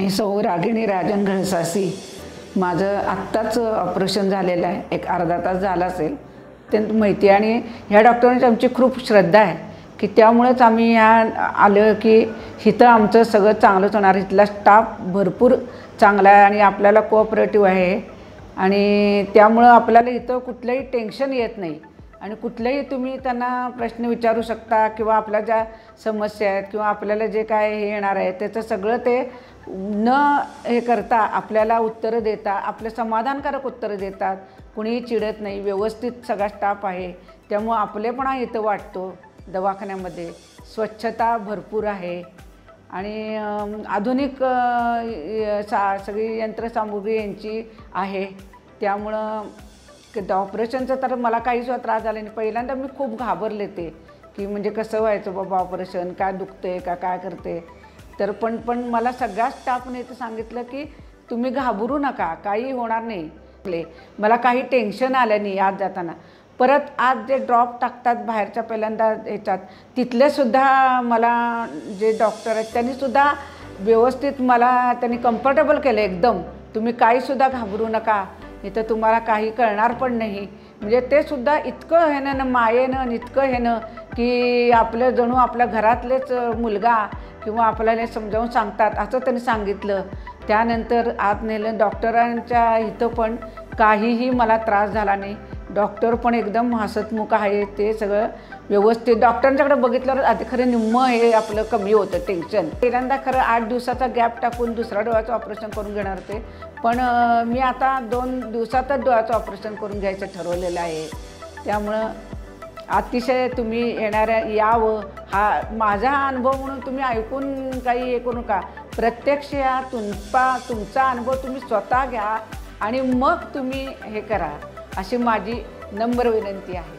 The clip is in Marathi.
मी सौ रागिणी राजन घळसासी। माझं आत्ताच ऑपरेशन झालेलं आहे, एक अर्धा तास झाला असेल। अत्यंत माहिती आणि ह्या डॉक्टरांची आमची खूप श्रद्धा आहे की त्यामुळेच आम्ही ह्या आलो की इथं आमचं सगळं चांगलंच होणार। इथला स्टाफ भरपूर चांगला आहे आणि आपल्याला कोऑपरेटिव्ह आहे आणि त्यामुळे आपल्याला इथं कुठलंही टेन्शन येत नाही आणि कुठलेही तुम्ही त्यांना प्रश्न विचारू शकता किंवा आपल्या ज्या समस्या आहेत किंवा आपल्याला जे काय हे येणार आहे त्याचं सगळं ते न हे करता आपल्याला उत्तरं देता, आपले समाधानकारक उत्तरं देतात। कुणीही चिडत नाही, व्यवस्थित सगळा स्टाफ आहे। त्यामुळे आपलेपणा इथं वाटतो। दवाखान्यामध्ये स्वच्छता भरपूर आहे आणि आधुनिक सगळी यंत्रसामुग्री यांची आहे। त्यामुळं ऑपरेशनचं तर मला काहीच त्रास झाला नाही। पहिल्यांदा मी खूप घाबरले ते की म्हणजे कसं व्हायचं बाबा ऑपरेशन, काय दुखते का काय करते। तर पण मला सगळ्या स्टाफने तर सांगितलं की तुम्ही घाबरू नका, काही होणार नाही। मला काही टेन्शन आलं नाही आज जाताना। परत आज जे ड्रॉप टाकतात बाहेरच्या पहिल्यांदा ह्याच्यात तिथलेसुद्धा मला जे डॉक्टर आहेत त्यांनीसुद्धा व्यवस्थित मला त्यांनी कम्फर्टेबल केलं एकदम। तुम्ही काहीसुद्धा घाबरू नका, इथं तुम्हाला काही कळणार पण नाही। म्हणजे ते सुद्धा इतकं ह्यानं मायेनं इतकं ह्यानं की आपलं जणू आपल्या घरातलेच मुलगा किंवा आपल्याला समजावून सांगतात असं त्यांनी सांगितलं। त्यानंतर आत नेलं डॉक्टरांच्या इथं पण काहीही मला त्रास झाला नाही। डॉक्टर पण एकदम हसतमुख आहे, ते सगळं व्यवस्थित। डॉक्टरांच्याकडे बघितल्यावर आधी खरं निम्मं हे आपलं कमी होतं टेन्शन। पहिल्यांदा खरं 8 दिवसाचा गॅप टाकून दुसऱ्या डोळ्याचं ऑपरेशन करून घेणार होते, पण मी आता 2 दिवसातच डोळ्याचं ऑपरेशन करून घ्यायचं ठरवलेलं आहे। त्यामुळं अतिशय तुम्ही येणाऱ्या यावं, हा माझा अनुभव म्हणून तुम्ही ऐकून काही हे करू नका। प्रत्यक्ष या तुमचा अनुभव तुम्ही स्वतः घ्या आणि मग तुम्ही हे करा, अशी माझी नम्र विनंती आहे।